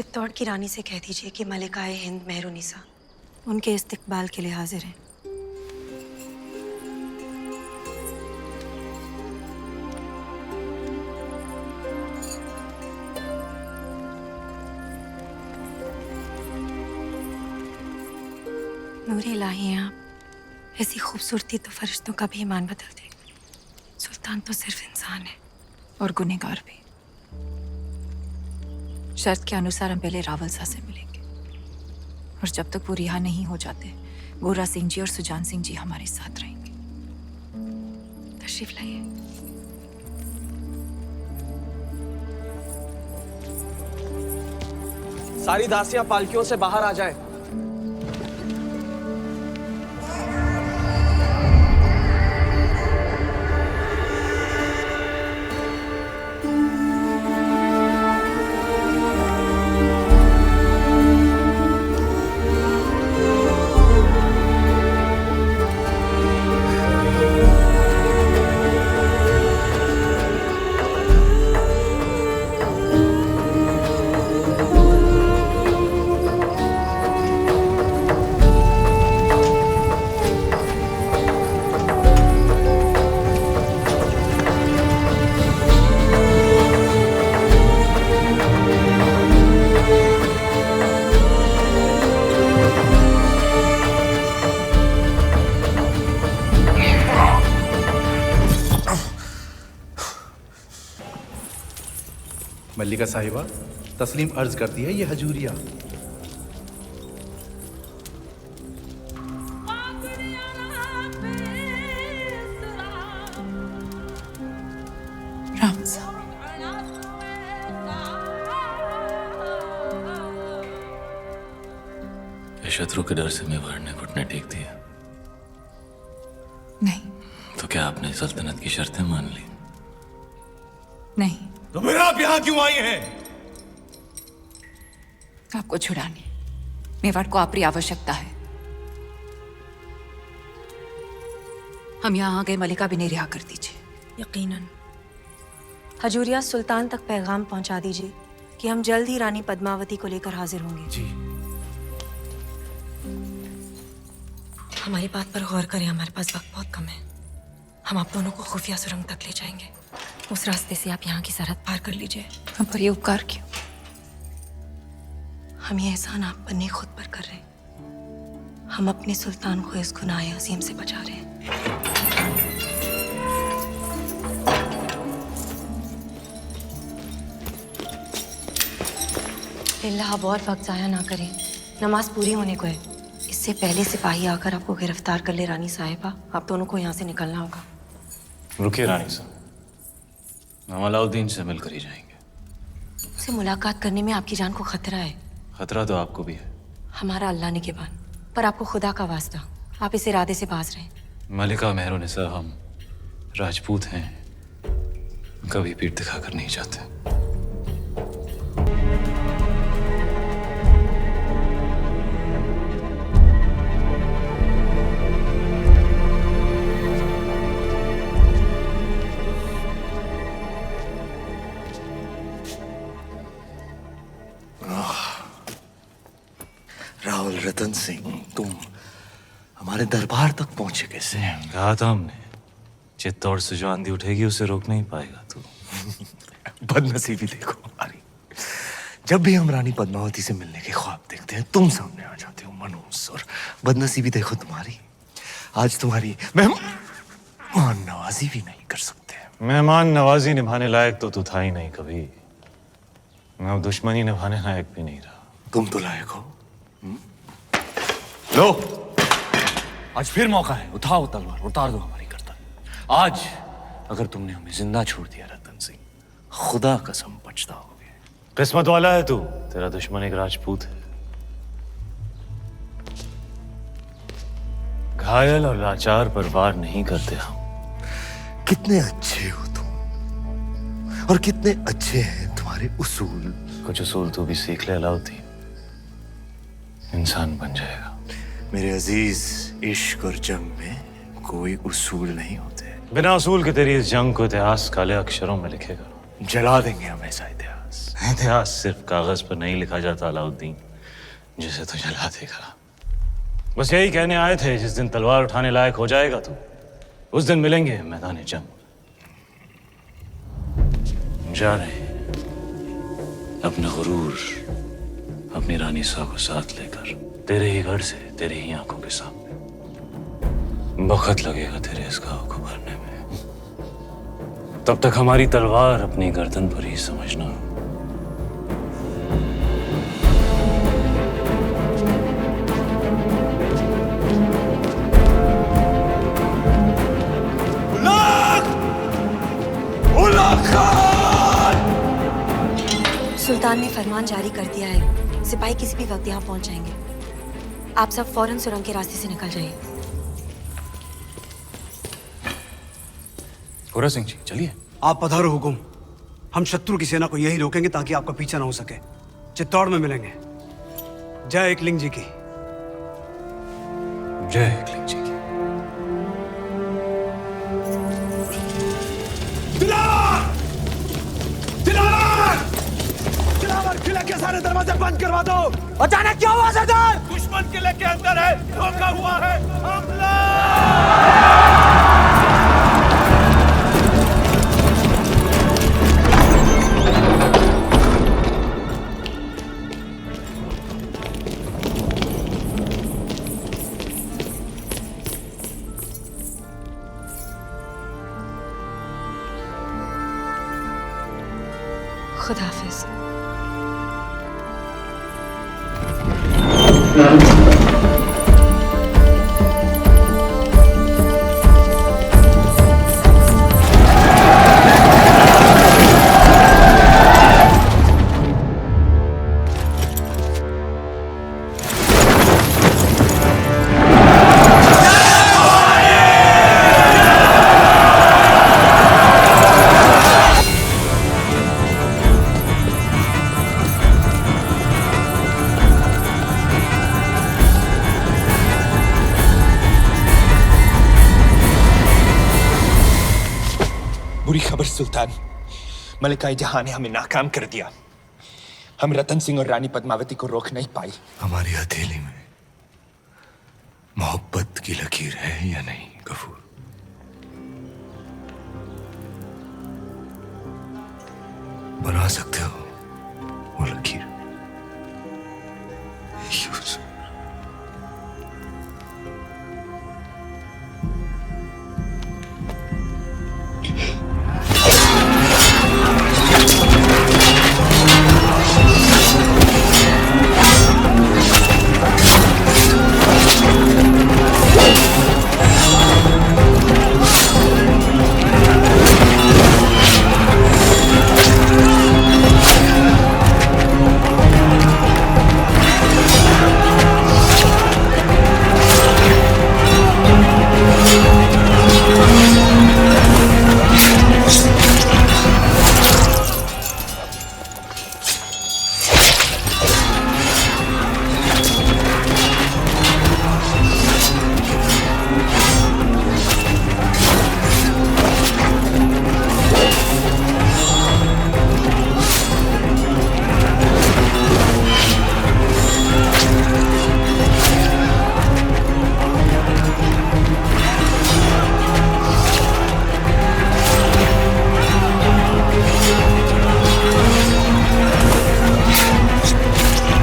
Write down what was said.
चित्तौड़ की रानी से कह दीजिए कि मलिकाए हिंद मेहरुनिसा उनके इस्तकबाल के लिए हाजिर हैं। नूरे इलाही हैं आप, ऐसी खूबसूरती तो फरिश्तों का भी ईमान बदल दे। सुल्तान तो सिर्फ इंसान है और गुनहगार भी। शर्त के अनुसार हम पहले रावल साहब से मिलेंगे और जब तक वो रिहा नहीं हो जाते गोरा सिंह जी और सुजान सिंह जी हमारे साथ रहेंगे। तशरीफ लाइए। सारी दासियां पालकियों से बाहर आ जाएं। मल्लिका साहिबा, तस्लीम अर्ज करती है ये हजूरिया। राम साहब, शत्रु के डर से मेवाड़ ने घुटने टेक दिए? नहीं तो क्या आपने सल्तनत की शर्तें मान ली? नहीं, तो फिर आप यहाँ क्यों आई हैं? आपको छुड़ाने मेवाड़ को आपकी आवश्यकता है। हम यहाँ आ गए, मलिका भी नहीं रिहा कर दीजिए। यकीनन हजूरिया, सुल्तान तक पैगाम पहुंचा दीजिए कि हम जल्द ही रानी पद्मावती को लेकर हाजिर होंगे। जी। हमारी बात पर गौर करें, हमारे पास वक्त बहुत कम है। हम आप दोनों को खुफिया सुरंग तक ले जाएंगे। उस रास्ते से आप यहाँ की सरहद पार कर लीजिए। हम पर ये उपकार क्यों? हम ये एहसान आप पर नहीं खुद पर कर रहे हैं। हम अपने सुल्तान को इस गुनाह अजीम से बचा रहे हैं। अल्लाह, अब और वक्त जाया ना करें, नमाज पूरी होने को है। इससे पहले सिपाही आकर आपको गिरफ्तार कर ले। रानी साहिबा, आप दोनों को यहाँ से निकलना होगा। रुकिए रानी साहब, हम अलाउद्दीन से मिलकर ही जाएंगे। उससे मुलाकात करने में आपकी जान को खतरा है। खतरा तो आपको भी है। हमारा अल्लाह निगहबान, पर आपको खुदा का वास्ता, आप इस इरादे से बाज रहे। मलिका मेहरुनिसा, हम राजपूत हैं, कभी पीठ दिखाकर नहीं जाते। राहुल रतन सिंह, तुम हमारे दरबार तक पहुंचे कैसे? कहा था हमने, चित्तौड़ से जो आंधी उठेगी उसे रोक नहीं पाएगा तू। बदनसीबी देखो हमारी। जब भी हम रानी पद्मावती से मिलने के ख्वाब देखते हैं, तुम सामने आ जाते हो मनहूस। और बदनसीबी देखो तुम्हारी, आज तुम्हारी मेहमान नवाजी भी नहीं कर सकते। मेहमान नवाजी निभाने लायक तो तू था ही नहीं कभी। मैं अब दुश्मनी निभाने लायक भी नहीं रहा। तुम तो लायक हो। लो, आज फिर मौका है, उठाओ तलवार, उतार दो हमारी गर्दन। आज अगर तुमने हमें जिंदा छोड़ दिया रतन सिंह, खुदा कसम पछताओगे। किस्मत वाला है तू, तेरा दुश्मन एक राजपूत है। घायल और लाचार पर वार नहीं करते हम। कितने अच्छे हो तुम, और कितने अच्छे हैं तुम्हारे उसूल। कुछ उसूल तू भी सीख ले अलाउद्दीन, इंसान बन जाएगा। मेरे अजीज, इश्क और जंग में कोई उसूल नहीं होते। बिना उसूल के तेरी इस जंग को इतिहास काले अक्षरों में लिखेगा। जला देंगे हम ऐसा इतिहास। इतिहास सिर्फ कागज पर नहीं लिखा जाता अलाउद्दीन, जिसे तो जला देगा। बस यही कहने आए थे, जिस दिन तलवार उठाने लायक हो जाएगा तू, उस दिन मिलेंगे मैदान जंग। जा रहे हैं अपना गुरूर, अपनी रानी सा को साथ लेकर, तेरे ही घर से, तेरे ही आंखों के सामने। वक्त लगेगा तेरे इस घाव को भरने में, तब तक हमारी तलवार अपनी गर्दन पर ही समझना। सुल्तान ने फरमान जारी कर दिया है, सिपाही किसी भी वक्त यहाँ पहुंच जाएंगे। आप सब फौरन सुरंग के रास्ते से निकल जाइए। गोरा सिंह जी चलिए। आप पधारो हुकुम। हम शत्रु की सेना को यही रोकेंगे ताकि आपका पीछा ना हो सके। चित्तौड़ में मिलेंगे। जय एकलिंग जी की। जय एकलिंग जी की। किले के सारे दरवाजे बंद करवा दो। अचानक क्या हुआ सरदार? दुश्मन किले के अंदर है, धोखा हुआ है। हमला! खुदा हाफिज। बुरी खबर सुल्तान, मलिका जहां ने हमें नाकाम कर दिया। हम रतन सिंह और रानी पद्मावती को रोक नहीं पाई। हमारी हथेली में मोहब्बत की लकीर है या नहीं गफूर? बना सकते हो वो लकीर? यूसुफ